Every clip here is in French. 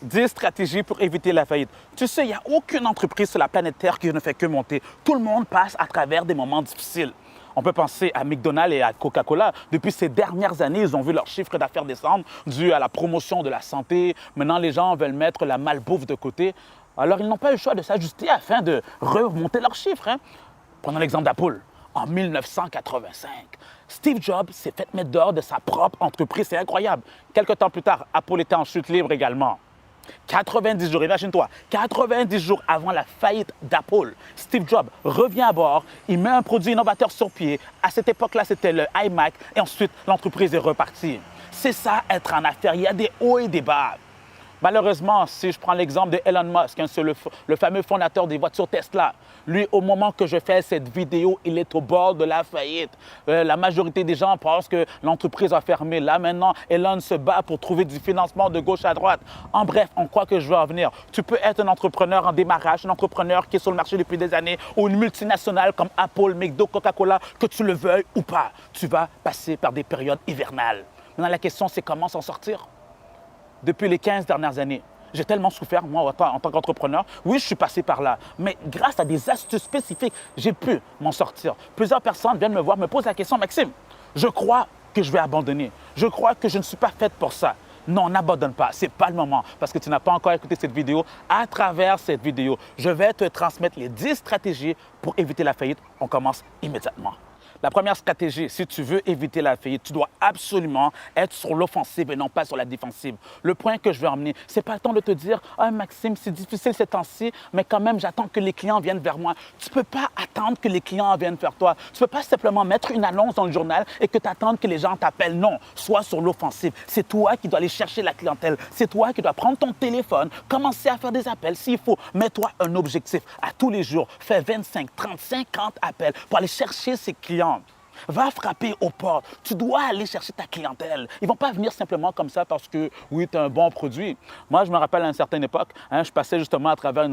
10 stratégies pour éviter la faillite. Tu sais, il n'y a aucune entreprise sur la planète Terre qui ne fait que monter. Tout le monde passe à travers des moments difficiles. On peut penser à McDonald's et à Coca-Cola. Depuis ces dernières années, ils ont vu leur chiffre d'affaires descendre dû à la promotion de la santé. Maintenant, les gens veulent mettre la malbouffe de côté. Alors, ils n'ont pas eu le choix de s'ajuster afin de remonter leurs chiffres. Prenons l'exemple d'Apple. En 1985, Steve Jobs s'est fait mettre dehors de sa propre entreprise. C'est incroyable. Quelque temps plus tard, Apple était en chute libre également. 90 jours, imagine-toi, 90 jours avant la faillite d'Apple, Steve Jobs revient à bord, il met un produit innovateur sur pied. À cette époque-là, c'était le iMac et ensuite, l'entreprise est repartie. C'est ça, être en affaires. Il y a des hauts et des bas. Malheureusement, si je prends l'exemple de Elon Musk, c'est le fameux fondateur des voitures Tesla, lui, au moment que je fais cette vidéo, il est au bord de la faillite. La majorité des gens pensent que l'entreprise a fermé. Là, maintenant, Elon se bat pour trouver du financement de gauche à droite. En bref, en quoi que je veux en venir? Tu peux être un entrepreneur en démarrage, un entrepreneur qui est sur le marché depuis des années, ou une multinationale comme Apple, McDo, Coca-Cola, que tu le veuilles ou pas. Tu vas passer par des périodes hivernales. Maintenant, la question, c'est comment s'en sortir? Depuis les 15 dernières années, j'ai tellement souffert, moi, en tant qu'entrepreneur. Oui, je suis passé par là, mais grâce à des astuces spécifiques, j'ai pu m'en sortir. Plusieurs personnes viennent me voir, me posent la question, Maxime, je crois que je vais abandonner. Je crois que je ne suis pas faite pour ça. Non, n'abandonne pas, ce n'est pas le moment parce que tu n'as pas encore écouté cette vidéo. À travers cette vidéo, je vais te transmettre les 10 stratégies pour éviter la faillite. On commence immédiatement. La première stratégie, si tu veux éviter la faillite, tu dois absolument être sur l'offensive et non pas sur la défensive. Le point que je veux emmener, ce n'est pas le temps de te dire « Ah, Maxime, c'est difficile ces temps-ci, mais quand même, j'attends que les clients viennent vers moi. » Tu ne peux pas attendre que les clients viennent vers toi. Tu ne peux pas simplement mettre une annonce dans le journal et que tu attendes que les gens t'appellent. Non, sois sur l'offensive. C'est toi qui dois aller chercher la clientèle. C'est toi qui dois prendre ton téléphone, commencer à faire des appels. S'il faut, mets-toi un objectif. À tous les jours, fais 25, 30, 50 appels pour aller chercher ces clients. Va frapper aux portes. Tu dois aller chercher ta clientèle. Ils ne vont pas venir simplement comme ça parce que, oui, tu as un bon produit. Moi, je me rappelle à une certaine époque, je passais justement à travers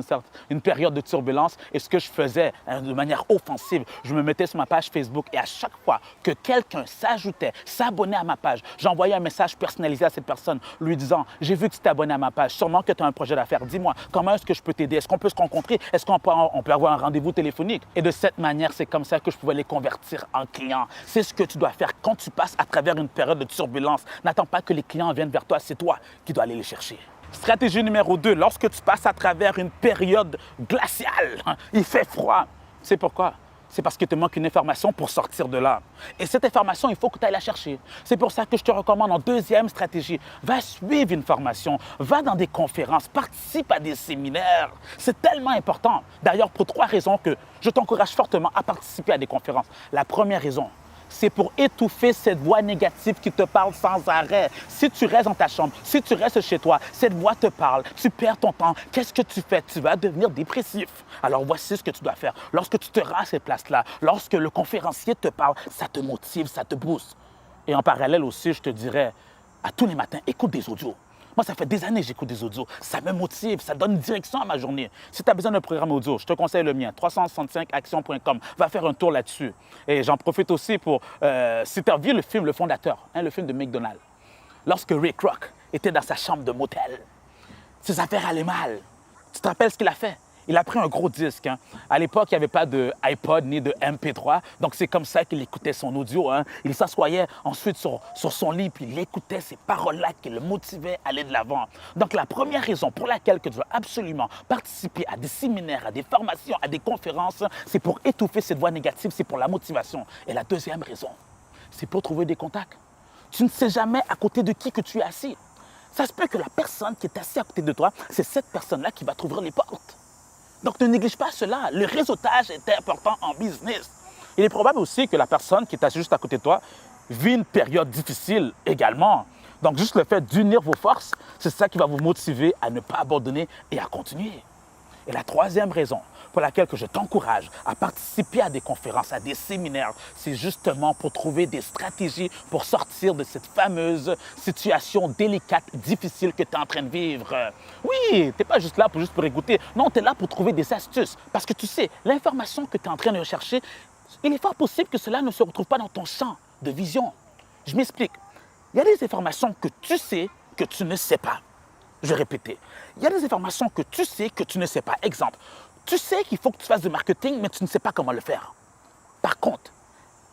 une période de turbulence et ce que je faisais de manière offensive, je me mettais sur ma page Facebook et à chaque fois que quelqu'un s'ajoutait, s'abonnait à ma page, j'envoyais un message personnalisé à cette personne lui disant « J'ai vu que tu t'es abonné à ma page, sûrement que tu as un projet d'affaires. Dis-moi, comment est-ce que je peux t'aider? Est-ce qu'on peut se rencontrer? Est-ce qu'on peut avoir un rendez-vous téléphonique? » Et de cette manière, c'est comme ça que je pouvais les convertir en clients. C'est ce que tu dois faire quand tu passes à travers une période de turbulence. N'attends pas que les clients viennent vers toi, c'est toi qui dois aller les chercher. Stratégie numéro 2, lorsque tu passes à travers une période glaciale, il fait froid. C'est pourquoi? C'est parce qu'il te manque une information pour sortir de là. Et cette information, il faut que tu ailles la chercher. C'est pour ça que je te recommande en deuxième stratégie, va suivre une formation, va dans des conférences, participe à des séminaires. C'est tellement important. D'ailleurs, pour 3 raisons que je t'encourage fortement à participer à des conférences. La première raison, c'est pour étouffer cette voix négative qui te parle sans arrêt. Si tu restes dans ta chambre, si tu restes chez toi, cette voix te parle, tu perds ton temps. Qu'est-ce que tu fais? Tu vas devenir dépressif. Alors voici ce que tu dois faire. Lorsque tu te rends à cette place-là, lorsque le conférencier te parle, ça te motive, ça te booste. Et en parallèle aussi, je te dirais, à tous les matins, écoute des audios. Moi, ça fait des années que j'écoute des audios. Ça me motive, ça donne une direction à ma journée. Si tu as besoin d'un programme audio, je te conseille le mien, 365action.com. Va faire un tour là-dessus. Et j'en profite aussi pour, si tu as vu le film Le Fondateur, le film de McDonald's, lorsque Ray Kroc était dans sa chambre de motel, ses affaires allaient mal. Tu te rappelles ce qu'il a fait? Il a pris un gros disque. À l'époque, il n'y avait pas de iPod ni de MP3. Donc, c'est comme ça qu'il écoutait son audio. Il s'assoyait ensuite sur son lit, puis il écoutait ces paroles-là qui le motivaient à aller de l'avant. Donc, la première raison pour laquelle tu dois absolument participer à des séminaires, à des formations, à des conférences, c'est pour étouffer cette voix négative, c'est pour la motivation. Et la deuxième raison, c'est pour trouver des contacts. Tu ne sais jamais à côté de qui que tu es assis. Ça se peut que la personne qui est assise à côté de toi, c'est cette personne-là qui va t'ouvrir les portes. Donc, ne néglige pas cela. Le réseautage est important en business. Il est probable aussi que la personne qui est assise juste à côté de toi vit une période difficile également. Donc, juste le fait d'unir vos forces, c'est ça qui va vous motiver à ne pas abandonner et à continuer. Et la troisième raison pour laquelle que je t'encourage à participer à des conférences, à des séminaires, c'est justement pour trouver des stratégies pour sortir de cette fameuse situation délicate, difficile que tu es en train de vivre. Oui, tu n'es pas juste là pour écouter. Non, tu es là pour trouver des astuces. Parce que tu sais, l'information que tu es en train de rechercher, il est fort possible que cela ne se retrouve pas dans ton champ de vision. Je m'explique. Il y a des informations que tu sais que tu ne sais pas. Je vais répéter. Il y a des informations que tu ne sais pas. Exemple, tu sais qu'il faut que tu fasses du marketing, mais tu ne sais pas comment le faire. Par contre,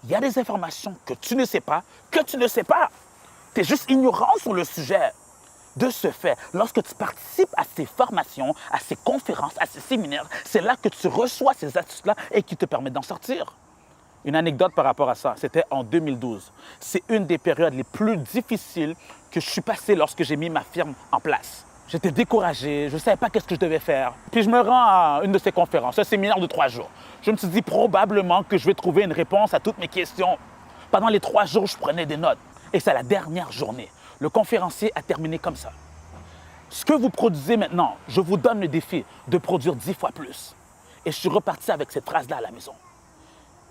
il y a des informations que tu ne sais pas, Tu es juste ignorant sur le sujet. De ce fait, lorsque tu participes à ces formations, à ces conférences, à ces séminaires, c'est là que tu reçois ces astuces-là et qui te permettent d'en sortir. Une anecdote par rapport à ça, c'était en 2012. C'est une des périodes les plus difficiles que je suis passé lorsque j'ai mis ma firme en place. J'étais découragé, je ne savais pas qu'est-ce que je devais faire. Puis je me rends à une de ces conférences, un séminaire de 3 jours. Je me suis dit probablement que je vais trouver une réponse à toutes mes questions. Pendant les 3 jours, je prenais des notes. Et c'est la dernière journée. Le conférencier a terminé comme ça. Ce que vous produisez maintenant, je vous donne le défi de produire 10 fois plus. Et je suis reparti avec cette phrase-là à la maison.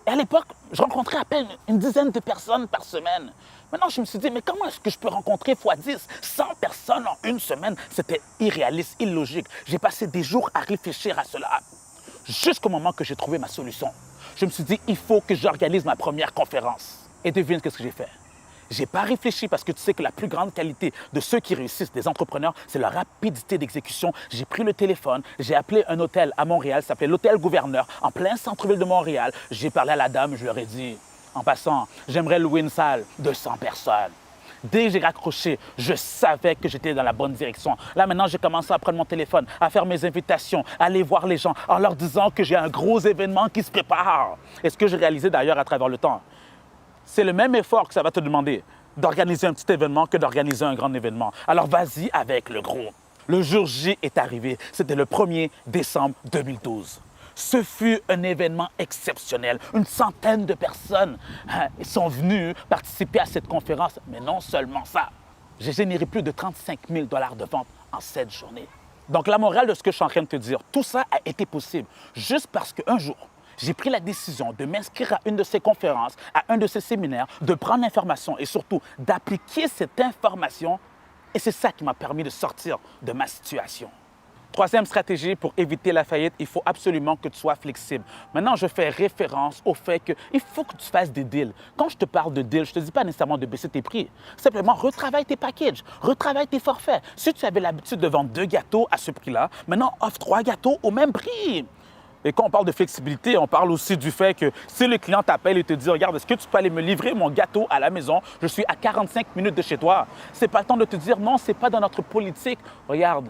Et à l'époque, je rencontrais à peine une dizaine de personnes par semaine. Maintenant, je me suis dit, mais comment est-ce que je peux rencontrer fois 10, 100 personnes en une semaine? C'était irréaliste, illogique. J'ai passé des jours à réfléchir à cela. Jusqu'au moment que j'ai trouvé ma solution. Je me suis dit, il faut que j'organise ma première conférence. Et devine ce que j'ai fait. Je n'ai pas réfléchi parce que tu sais que la plus grande qualité de ceux qui réussissent, des entrepreneurs, c'est leur rapidité d'exécution. J'ai pris le téléphone, j'ai appelé un hôtel à Montréal, ça s'appelait l'Hôtel Gouverneur, en plein centre-ville de Montréal. J'ai parlé à la dame, je leur ai dit, en passant, j'aimerais louer une salle de 100 personnes. Dès que j'ai raccroché, je savais que j'étais dans la bonne direction. Là, maintenant, j'ai commencé à prendre mon téléphone, à faire mes invitations, à aller voir les gens en leur disant que j'ai un gros événement qui se prépare. Et ce que j'ai réalisé d'ailleurs à travers le temps, c'est le même effort que ça va te demander d'organiser un petit événement que d'organiser un grand événement. Alors vas-y avec le gros. Le jour J est arrivé. C'était le 1er décembre 2012. Ce fut un événement exceptionnel. Une centaine de personnes sont venues participer à cette conférence. Mais non seulement ça, j'ai généré plus de 35 000 $ de ventes en 7 journées. Donc la morale de ce que je suis en train de te dire, tout ça a été possible juste parce qu'un jour, j'ai pris la décision de m'inscrire à une de ces conférences, à un de ces séminaires, de prendre l'information et surtout d'appliquer cette information. Et c'est ça qui m'a permis de sortir de ma situation. Troisième stratégie pour éviter la faillite, il faut absolument que tu sois flexible. Maintenant, je fais référence au fait qu'il faut que tu fasses des deals. Quand je te parle de deals, je ne te dis pas nécessairement de baisser tes prix. Simplement, retravaille tes packages, retravaille tes forfaits. Si tu avais l'habitude de vendre 2 gâteaux à ce prix-là, maintenant, offre 3 gâteaux au même prix. Et quand on parle de flexibilité, on parle aussi du fait que si le client t'appelle et te dit « Regarde, est-ce que tu peux aller me livrer mon gâteau à la maison? Je suis à 45 minutes de chez toi. » C'est pas le temps de te dire « Non, c'est pas dans notre politique. Regarde,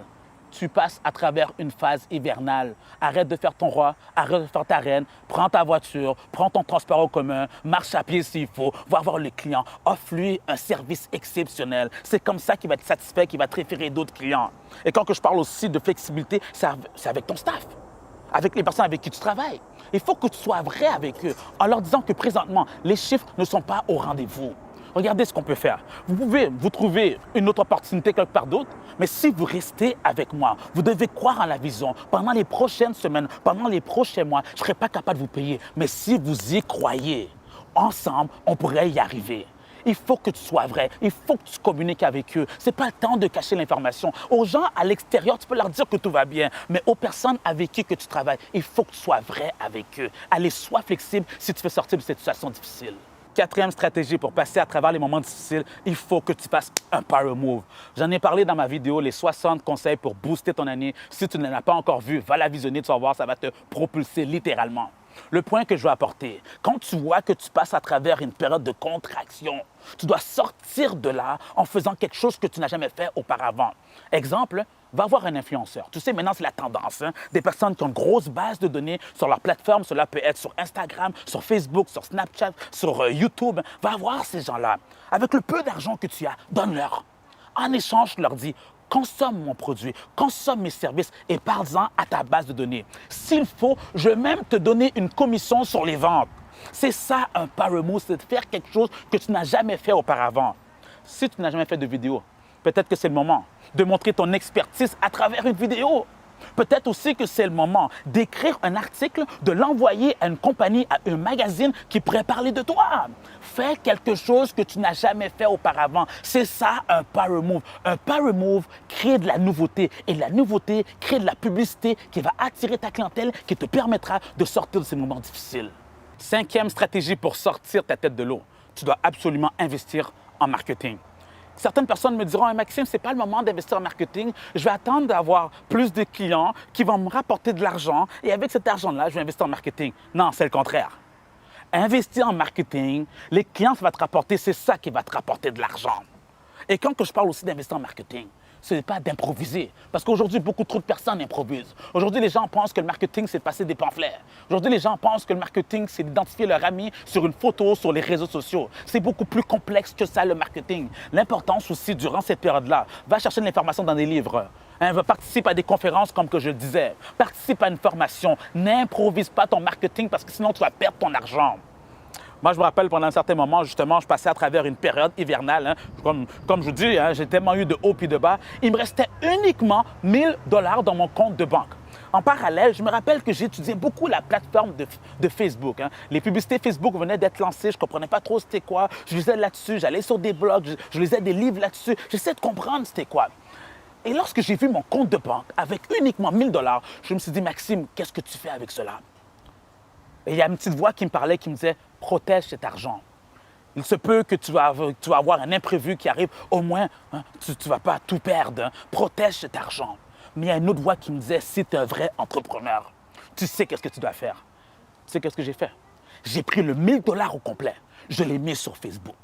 tu passes à travers une phase hivernale. Arrête de faire ton roi, arrête de faire ta reine, prends ta voiture, prends ton transport en commun, marche à pied s'il faut, va voir le client, offre-lui un service exceptionnel. C'est comme ça qu'il va être satisfait, qu'il va te référer d'autres clients. » Et quand je parle aussi de flexibilité, c'est avec ton staff, avec les personnes avec qui tu travailles. Il faut que tu sois vrai avec eux en leur disant que présentement, les chiffres ne sont pas au rendez-vous. Regardez ce qu'on peut faire. Vous pouvez vous trouver une autre opportunité quelque part d'autre, mais si vous restez avec moi, vous devez croire en la vision. Pendant les prochaines semaines, pendant les prochains mois, je ne serai pas capable de vous payer. Mais si vous y croyez, ensemble, on pourrait y arriver. Il faut que tu sois vrai. Il faut que tu communiques avec eux. Ce n'est pas le temps de cacher l'information. Aux gens à l'extérieur, tu peux leur dire que tout va bien. Mais aux personnes avec qui que tu travailles, il faut que tu sois vrai avec eux. Allez, sois flexible si tu veux sortir de cette situation difficile. Quatrième stratégie pour passer à travers les moments difficiles, il faut que tu fasses un power move. J'en ai parlé dans ma vidéo, les 60 conseils pour booster ton année. Si tu ne l'as pas encore vu, va la visionner, tu vas voir, ça va te propulser littéralement. Le point que je veux apporter, quand tu vois que tu passes à travers une période de contraction, tu dois sortir de là en faisant quelque chose que tu n'as jamais fait auparavant. Exemple, va voir un influenceur. Tu sais, maintenant, c'est la tendance. Des personnes qui ont une grosse base de données sur leur plateforme. Cela peut être sur Instagram, sur Facebook, sur Snapchat, sur YouTube. Va voir ces gens-là. Avec le peu d'argent que tu as, donne-leur. En échange, tu leur dis, consomme mon produit, consomme mes services et parle-en à ta base de données. S'il faut, je vais même te donner une commission sur les ventes. C'est ça un power move, c'est de faire quelque chose que tu n'as jamais fait auparavant. Si tu n'as jamais fait de vidéo, peut-être que c'est le moment de montrer ton expertise à travers une vidéo. Peut-être aussi que c'est le moment d'écrire un article, de l'envoyer à une compagnie, à un magazine qui pourrait parler de toi. Fais quelque chose que tu n'as jamais fait auparavant. C'est ça un power move. Un power move crée de la nouveauté et la nouveauté crée de la publicité qui va attirer ta clientèle, qui te permettra de sortir de ces moments difficiles. Cinquième stratégie pour sortir ta tête de l'eau, tu dois absolument investir en marketing. Certaines personnes me diront, hey, Maxime, ce n'est pas le moment d'investir en marketing. Je vais attendre d'avoir plus de clients qui vont me rapporter de l'argent et avec cet argent-là, je vais investir en marketing. Non, c'est le contraire. Investir en marketing, les clients, ça va te rapporter, c'est ça qui va te rapporter de l'argent. Et quand je parle aussi d'investir en marketing, ce n'est pas d'improviser. Parce qu'aujourd'hui, beaucoup trop de personnes improvisent. Aujourd'hui, les gens pensent que le marketing, c'est de passer des pamphlets. Aujourd'hui, les gens pensent que le marketing, c'est d'identifier leur ami sur une photo sur les réseaux sociaux. C'est beaucoup plus complexe que ça, le marketing. L'importance aussi, durant cette période-là, va chercher de l'information dans des livres. Va participer à des conférences, comme que je le disais. Participe à une formation. N'improvise pas ton marketing parce que sinon, tu vas perdre ton argent. Moi, je me rappelle, pendant un certain moment, justement, je passais à travers une période hivernale. Comme je vous dis, j'ai tellement eu de hauts puis de bas. Il me restait uniquement 1 000 $ dans mon compte de banque. En parallèle, je me rappelle que j'étudiais beaucoup la plateforme de Facebook. Les publicités Facebook venaient d'être lancées. Je ne comprenais pas trop c'était quoi. Je lisais là-dessus. J'allais sur des blogs. Je lisais des livres là-dessus. J'essayais de comprendre c'était quoi. Et lorsque j'ai vu mon compte de banque avec uniquement 1 000 $, je me suis dit, Maxime, qu'est-ce que tu fais avec cela? Et il y a une petite voix qui me parlait, qui me disait, protège cet argent. Il se peut que tu vas avoir un imprévu qui arrive, au moins, tu ne vas pas tout perdre. Protège cet argent. Mais il y a une autre voix qui me disait, si tu es un vrai entrepreneur, tu sais qu'est-ce que tu dois faire. Tu sais qu'est-ce que j'ai fait? J'ai pris le 1 000 $ au complet, je l'ai mis sur Facebook.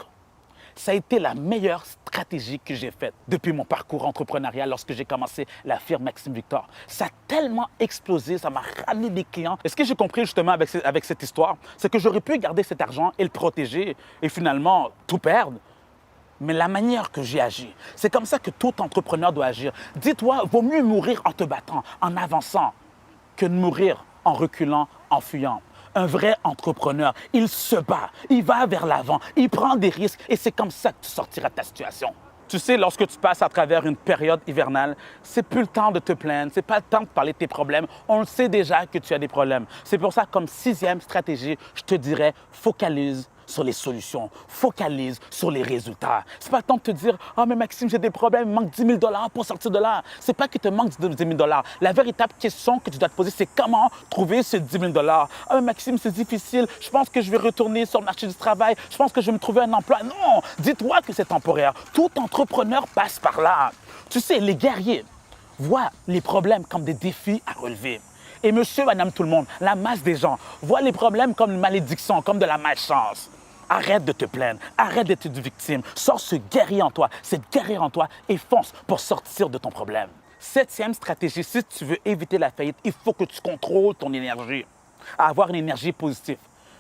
Ça a été la meilleure stratégie que j'ai faite depuis mon parcours entrepreneurial lorsque j'ai commencé la firme Maxime Victor. Ça a tellement explosé, ça m'a ramené des clients. Et ce que j'ai compris justement avec cette histoire, c'est que j'aurais pu garder cet argent et le protéger et finalement tout perdre. Mais la manière que j'ai agi, c'est comme ça que tout entrepreneur doit agir. Dis-toi, vaut mieux mourir en te battant, en avançant, que de mourir en reculant, en fuyant. Un vrai entrepreneur, il se bat, il va vers l'avant, il prend des risques et c'est comme ça que tu sortiras de ta situation. Tu sais, lorsque tu passes à travers une période hivernale, c'est plus le temps de te plaindre, c'est pas le temps de parler de tes problèmes. On le sait déjà que tu as des problèmes. C'est pour ça, comme 6e stratégie, je te dirais, focalise sur les solutions, focalise sur les résultats. C'est pas le temps de te dire « Ah, mais Maxime, j'ai des problèmes, il manque 10 000 $ pour sortir de là. » C'est pas qu'il te manque 10 000 $. La véritable question que tu dois te poser, c'est comment trouver ces 10 000 $. Ah, mais Maxime, c'est difficile. Je pense que je vais retourner sur le marché du travail. Je pense que je vais me trouver un emploi. Non, dis-toi que c'est temporaire. Tout entrepreneur passe par là. Tu sais, les guerriers voient les problèmes comme des défis à relever. Et monsieur, madame, tout le monde, la masse des gens voient les problèmes comme une malédiction, comme de la malchance. Arrête de te plaindre, arrête d'être une victime. Sors ce guerrier en toi, cette guerrière en toi et fonce pour sortir de ton problème. 7e stratégie, si tu veux éviter la faillite, il faut que tu contrôles ton énergie. Avoir une énergie positive.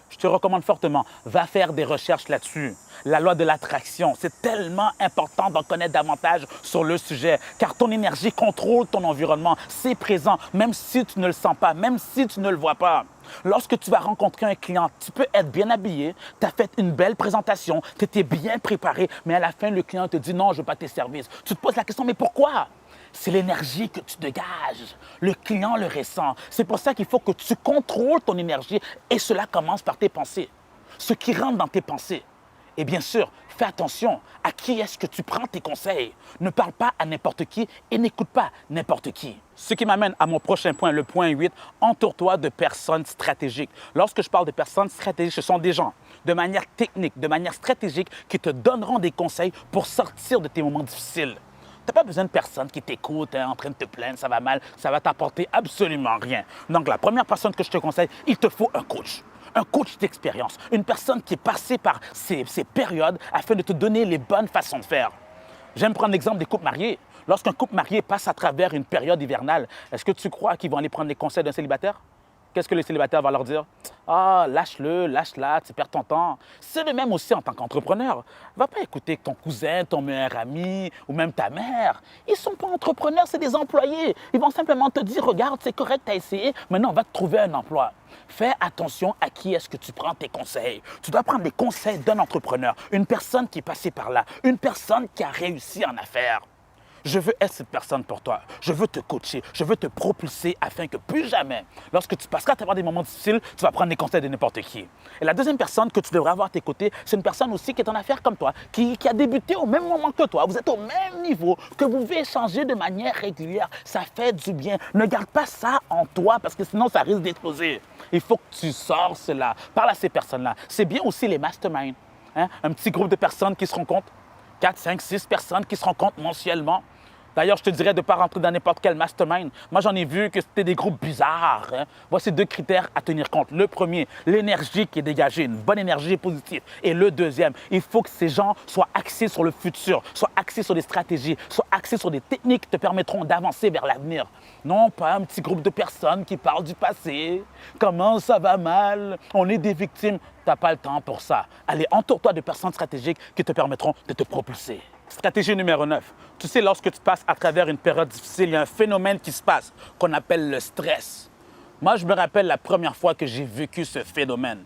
Je te recommande fortement, va faire des recherches là-dessus. La loi de l'attraction, c'est tellement important d'en connaître davantage sur le sujet, car ton énergie contrôle ton environnement. C'est présent, même si tu ne le sens pas, même si tu ne le vois pas. Lorsque tu vas rencontrer un client, tu peux être bien habillé, tu as fait une belle présentation, tu étais bien préparé, mais à la fin, le client te dit « Non, je ne veux pas tes services ». Tu te poses la question « Mais pourquoi ?» C'est l'énergie que tu dégages. Le client le ressent. C'est pour ça qu'il faut que tu contrôles ton énergie et cela commence par tes pensées. Ce qui rentre dans tes pensées. Et bien sûr, fais attention à qui est-ce que tu prends tes conseils. Ne parle pas à n'importe qui et n'écoute pas n'importe qui. Ce qui m'amène à mon prochain point, le point 8, entoure-toi de personnes stratégiques. Lorsque je parle de personnes stratégiques, ce sont des gens de manière technique, de manière stratégique, qui te donneront des conseils pour sortir de tes moments difficiles. Tu n'as pas besoin de personne qui t'écoute en train de te plaindre, ça va mal, ça va t'apporter absolument rien. Donc, la première personne que je te conseille, il te faut un coach. Un coach d'expérience, une personne qui est passée par ces périodes afin de te donner les bonnes façons de faire. J'aime prendre l'exemple des couples mariés. Lorsqu'un couple marié passe à travers une période hivernale, est-ce que tu crois qu'ils vont aller prendre les conseils d'un célibataire? Qu'est-ce que le célibataire va leur dire? Ah, lâche-le, lâche-la, tu perds ton temps. C'est le même aussi en tant qu'entrepreneur. Va pas écouter ton cousin, ton meilleur ami ou même ta mère. Ils ne sont pas entrepreneurs, c'est des employés. Ils vont simplement te dire, regarde, c'est correct, tu as essayé, maintenant on va te trouver un emploi. Fais attention à qui est-ce que tu prends tes conseils. Tu dois prendre les conseils d'un entrepreneur, une personne qui est passée par là, une personne qui a réussi en affaires. Je veux être cette personne pour toi. Je veux te coacher. Je veux te propulser afin que plus jamais, lorsque tu passeras à travers des moments difficiles, tu vas prendre les conseils de n'importe qui. Et la deuxième personne que tu devrais avoir à tes côtés, c'est une personne aussi qui est en affaires comme toi, qui a débuté au même moment que toi. Vous êtes au même niveau, que vous pouvez échanger de manière régulière. Ça fait du bien. Ne garde pas ça en toi parce que sinon, ça risque d'exploser. Il faut que tu sors cela. Parle à ces personnes-là. C'est bien aussi les masterminds. Un petit groupe de personnes qui se rencontrent, 4, 5, 6 personnes qui se rencontrent mensuellement. D'ailleurs, je te dirais de ne pas rentrer dans n'importe quel mastermind. Moi, j'en ai vu que c'était des groupes bizarres. Hein. Voici 2 critères à tenir compte. Le premier, l'énergie qui est dégagée, une bonne énergie positive. Et le deuxième, il faut que ces gens soient axés sur le futur, soient axés sur des stratégies, soient axés sur des techniques qui te permettront d'avancer vers l'avenir. Non pas un petit groupe de personnes qui parlent du passé. Comment ça va mal? On est des victimes. Tu n'as pas le temps pour ça. Allez, entoure-toi de personnes stratégiques qui te permettront de te propulser. Stratégie numéro 9. Tu sais, lorsque tu passes à travers une période difficile, il y a un phénomène qui se passe qu'on appelle le stress. Moi, je me rappelle la première fois que j'ai vécu ce phénomène.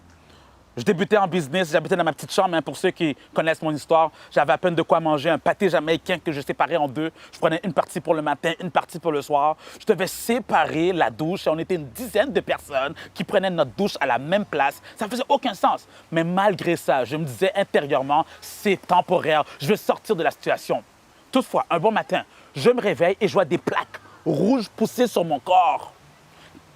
Je débutais en business, j'habitais dans ma petite chambre. Hein, pour ceux qui connaissent mon histoire, j'avais à peine de quoi manger, un pâté jamaïcain que je séparais en 2. Je prenais une partie pour le matin, une partie pour le soir. Je devais séparer la douche et on était une dizaine de personnes qui prenaient notre douche à la même place. Ça ne faisait aucun sens. Mais malgré ça, je me disais intérieurement, c'est temporaire, je vais sortir de la situation. Toutefois, un bon matin, je me réveille et je vois des plaques rouges pousser sur mon corps.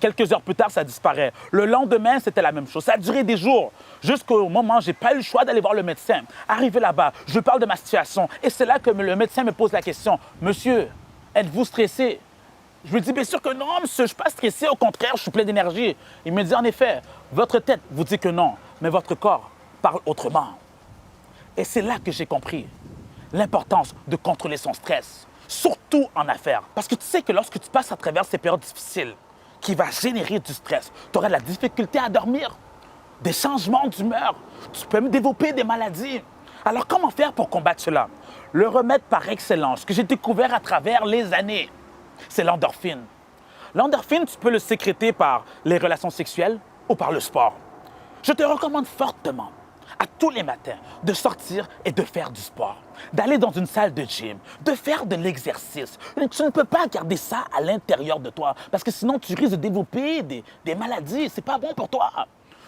Quelques heures plus tard, ça disparaît. Le lendemain, c'était la même chose. Ça a duré des jours, jusqu'au moment où je n'ai pas eu le choix d'aller voir le médecin. Arrivé là-bas, je parle de ma situation. Et c'est là que le médecin me pose la question. « Monsieur, êtes-vous stressé? » Je lui dis « Bien sûr que non, monsieur, je ne suis pas stressé. Au contraire, je suis plein d'énergie. » Il me dit « En effet, votre tête vous dit que non, mais votre corps parle autrement. » Et c'est là que j'ai compris l'importance de contrôler son stress, surtout en affaires. Parce que tu sais que lorsque tu passes à travers ces périodes difficiles, qui va générer du stress. Tu auras de la difficulté à dormir, des changements d'humeur. Tu peux même développer des maladies. Alors, comment faire pour combattre cela? Le remède par excellence que j'ai découvert à travers les années, c'est l'endorphine. L'endorphine, tu peux le sécréter par les relations sexuelles ou par le sport. Je te recommande fortement, à tous les matins, de sortir et de faire du sport, d'aller dans une salle de gym, de faire de l'exercice. Tu ne peux pas garder ça à l'intérieur de toi parce que sinon tu risques de développer des maladies. C'est pas bon pour toi.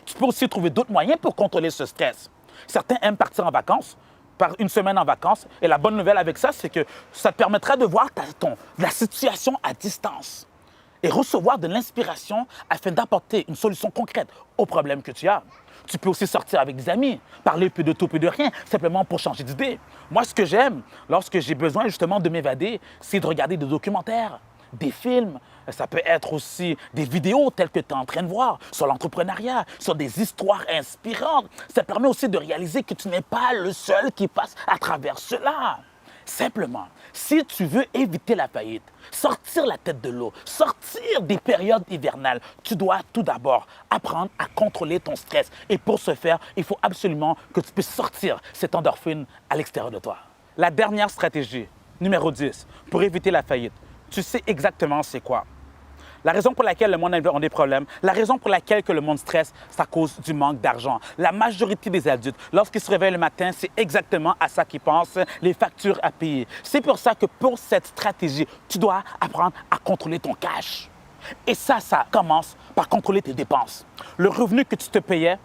Tu peux aussi trouver d'autres moyens pour contrôler ce stress. Certains aiment partir en vacances, par une semaine en vacances. Et la bonne nouvelle avec ça, c'est que ça te permettra de voir la situation à distance et recevoir de l'inspiration afin d'apporter une solution concrète aux problèmes que tu as. Tu peux aussi sortir avec des amis, parler peu de tout, peu de rien, simplement pour changer d'idée. Moi, ce que j'aime, lorsque j'ai besoin justement de m'évader, c'est de regarder des documentaires, des films. Ça peut être aussi des vidéos telles que tu es en train de voir sur l'entrepreneuriat, sur des histoires inspirantes. Ça permet aussi de réaliser que tu n'es pas le seul qui passe à travers cela. Simplement, si tu veux éviter la faillite, sortir la tête de l'eau, sortir des périodes hivernales, tu dois tout d'abord apprendre à contrôler ton stress. Et pour ce faire, il faut absolument que tu puisses sortir cette endorphine à l'extérieur de toi. La dernière stratégie, numéro 10, pour éviter la faillite, tu sais exactement c'est quoi. La raison pour laquelle le monde a des problèmes, la raison pour laquelle que le monde stresse, c'est à cause du manque d'argent. La majorité des adultes, lorsqu'ils se réveillent le matin, c'est exactement à ça qu'ils pensent, les factures à payer. C'est pour ça que pour cette stratégie, tu dois apprendre à contrôler ton cash. Et ça commence par contrôler tes dépenses. Le revenu que tu te payais,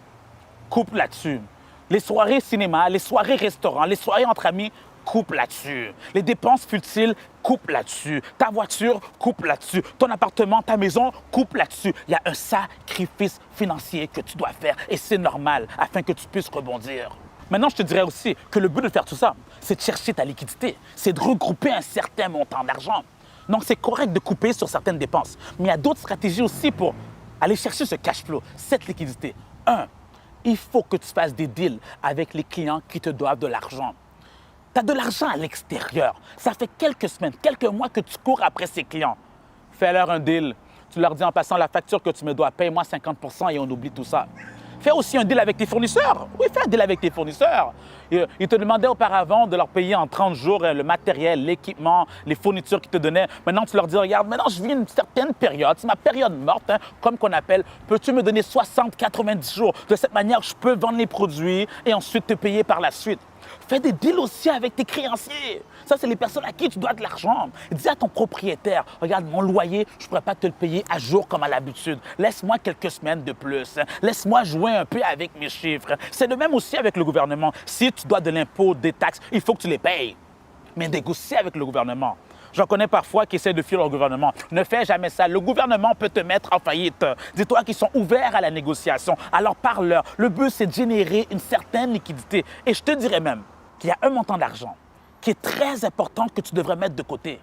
coupe là-dessus. Les soirées cinéma, les soirées restaurants, les soirées entre amis, coupe là-dessus. Les dépenses futiles, coupe là-dessus. Ta voiture, coupe là-dessus. Ton appartement, ta maison, coupe là-dessus. Il y a un sacrifice financier que tu dois faire et c'est normal afin que tu puisses rebondir. Maintenant, je te dirais aussi que le but de faire tout ça, c'est de chercher ta liquidité, c'est de regrouper un certain montant d'argent. Donc, c'est correct de couper sur certaines dépenses, mais il y a d'autres stratégies aussi pour aller chercher ce cash flow, cette liquidité. Il faut que tu fasses des deals avec les clients qui te doivent de l'argent. Tu as de l'argent à l'extérieur. Ça fait quelques semaines, quelques mois que tu cours après ces clients. Fais-leur un deal. Tu leur dis en passant la facture que tu me dois, paye-moi 50 % et on oublie tout ça. Fais aussi un deal avec tes fournisseurs. Oui, fais un deal avec tes fournisseurs. Ils te demandaient auparavant de leur payer en 30 jours le matériel, l'équipement, les fournitures qu'ils te donnaient. Maintenant, tu leur dis, regarde, maintenant, je vis une certaine période. C'est ma période morte, hein, comme qu'on appelle. Peux-tu me donner 60, 90 jours? De cette manière, je peux vendre les produits et ensuite te payer par la suite. Fais des deals aussi avec tes créanciers. Ça, c'est les personnes à qui tu dois de l'argent. Dis à ton propriétaire, regarde, mon loyer, je ne pourrais pas te le payer à jour comme à l'habitude. Laisse-moi quelques semaines de plus. Laisse-moi jouer un peu avec mes chiffres. C'est de même aussi avec le gouvernement. Si tu dois de l'impôt, des taxes, il faut que tu les payes. Mais négocie avec le gouvernement. J'en connais parfois qui essaient de fuir le gouvernement. Ne fais jamais ça. Le gouvernement peut te mettre en faillite. Dis-toi qu'ils sont ouverts à la négociation. Alors parle-leur. Le but, c'est de générer une certaine liquidité. Et je te dirais même qu'il y a un montant d'argent qui est très importante que tu devrais mettre de côté.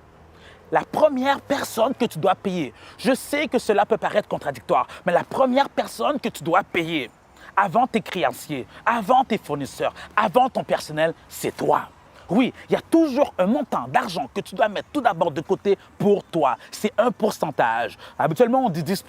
La première personne que tu dois payer, je sais que cela peut paraître contradictoire, mais la première personne que tu dois payer avant tes créanciers, avant tes fournisseurs, avant ton personnel, c'est toi. Oui, il y a toujours un montant d'argent que tu dois mettre tout d'abord de côté pour toi. C'est un pourcentage. Habituellement, on dit 10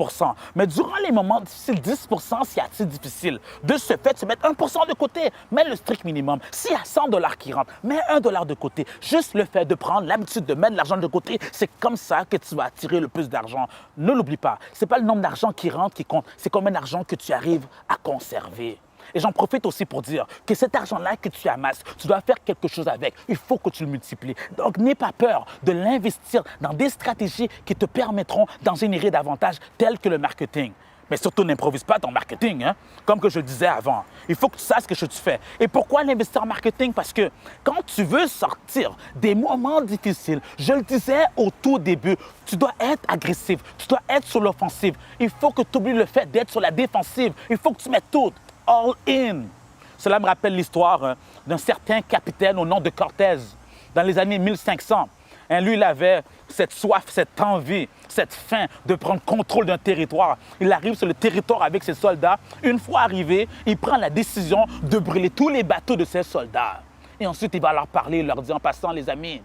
mais durant les moments difficiles, 10 c'est assez difficile. De ce fait, se mettre 1 de côté, mets le strict minimum. S'il y a 100 $ qui rentrent, mets 1 $ de côté. Juste le fait de prendre l'habitude de mettre de l'argent de côté, c'est comme ça que tu vas attirer le plus d'argent. Ne l'oublie pas, ce n'est pas le nombre d'argent qui rentre qui compte, c'est combien d'argent que tu arrives à conserver. Et j'en profite aussi pour dire que cet argent-là que tu amasses, tu dois faire quelque chose avec. Il faut que tu le multiplies. Donc, n'aie pas peur de l'investir dans des stratégies qui te permettront d'en générer davantage, telles que le marketing. Mais surtout, n'improvise pas ton marketing, hein? Comme que je le disais avant. Il faut que tu saches ce que tu fais. Et pourquoi l'investir en marketing? Parce que quand tu veux sortir des moments difficiles, je le disais au tout début, tu dois être agressif, tu dois être sur l'offensive. Il faut que tu oublies le fait d'être sur la défensive. Il faut que tu mettes tout. All in. Cela me rappelle l'histoire d'un certain capitaine au nom de Cortés dans les années 1500. Lui, il avait cette soif, cette envie, cette faim de prendre contrôle d'un territoire. Il arrive sur le territoire avec ses soldats. Une fois arrivé, il prend la décision de brûler tous les bateaux de ses soldats. Et ensuite, il va leur parler, il leur dit en passant, les amis,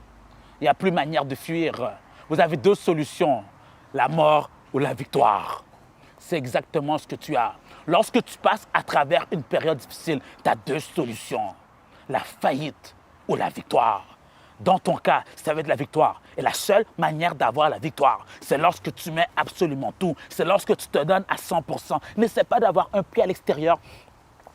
il n'y a plus manière de fuir. Vous avez deux solutions, la mort ou la victoire. C'est exactement ce que tu as. Lorsque tu passes à travers une période difficile, tu as deux solutions, la faillite ou la victoire. Dans ton cas, ça va être la victoire. Et la seule manière d'avoir la victoire, c'est lorsque tu mets absolument tout. C'est lorsque tu te donnes à 100%. N'essaie pas d'avoir un pied à l'extérieur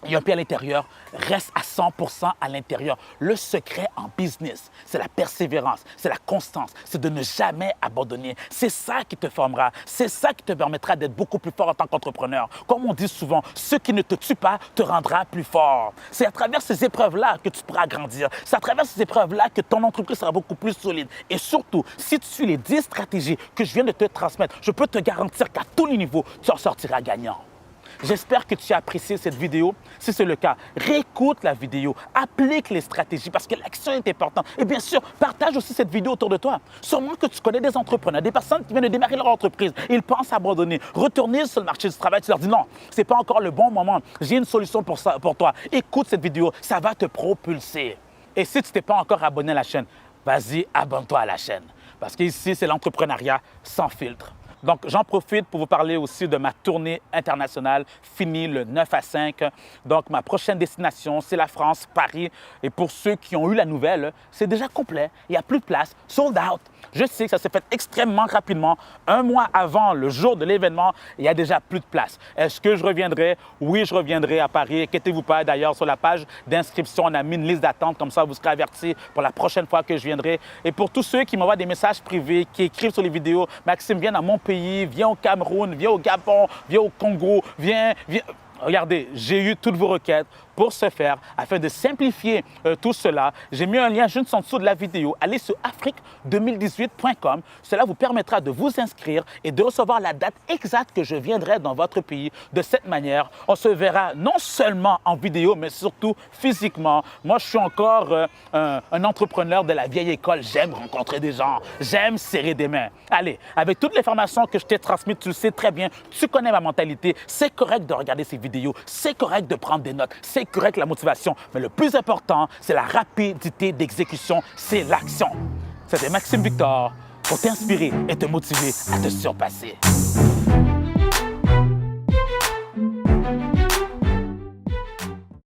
et un pied à l'intérieur. Reste à 100% à l'intérieur. Le secret en business, c'est la persévérance, c'est la constance, c'est de ne jamais abandonner. C'est ça qui te formera. C'est ça qui te permettra d'être beaucoup plus fort en tant qu'entrepreneur. Comme on dit souvent, ce qui ne te tue pas te rendra plus fort. C'est à travers ces épreuves-là que tu pourras grandir. C'est à travers ces épreuves-là que ton entreprise sera beaucoup plus solide. Et surtout, si tu suis les 10 stratégies que je viens de te transmettre, je peux te garantir qu'à tous les niveaux, tu en sortiras gagnant. J'espère que tu as apprécié cette vidéo. Si c'est le cas, réécoute la vidéo, applique les stratégies parce que l'action est importante. Et bien sûr, partage aussi cette vidéo autour de toi. Sûrement que tu connais des entrepreneurs, des personnes qui viennent de démarrer leur entreprise. Ils pensent abandonner, retourner sur le marché du travail. Tu leur dis non, ce n'est pas encore le bon moment. J'ai une solution pour toi. Écoute cette vidéo, ça va te propulser. Et si tu t'es pas encore abonné à la chaîne, vas-y, abonne-toi à la chaîne. Parce qu'ici, c'est l'entrepreneuriat sans filtre. Donc, j'en profite pour vous parler aussi de ma tournée internationale finie le 9 à 5. Donc, ma prochaine destination, c'est la France, Paris. Et pour ceux qui ont eu la nouvelle, c'est déjà complet. Il n'y a plus de place, sold out. Je sais que ça s'est fait extrêmement rapidement. Un mois avant le jour de l'événement, il n'y a déjà plus de place. Est-ce que je reviendrai? Oui, je reviendrai à Paris. Inquiétez-vous pas. D'ailleurs, sur la page d'inscription, on a mis une liste d'attente. Comme ça, vous serez avertis pour la prochaine fois que je viendrai. Et pour tous ceux qui m'envoient des messages privés, qui écrivent sur les vidéos, Maxime, viens dans mon pays, viens au Cameroun, viens au Gabon, viens au Congo, viens. Regardez, j'ai eu toutes vos requêtes. Pour ce faire, afin de simplifier tout cela, j'ai mis un lien juste en dessous de la vidéo. Allez sur afrique2018.com. Cela vous permettra de vous inscrire et de recevoir la date exacte que je viendrai dans votre pays. De cette manière, on se verra non seulement en vidéo, mais surtout physiquement. Moi, je suis encore un entrepreneur de la vieille école. J'aime rencontrer des gens. J'aime serrer des mains. Allez, avec toutes les formations que je t'ai transmises, tu le sais très bien, tu connais ma mentalité. C'est correct de regarder ces vidéos. C'est correct de prendre des notes. C'est correct la motivation, mais le plus important, c'est la rapidité d'exécution, c'est l'action. C'était Maxime Victor pour t'inspirer et te motiver à te surpasser.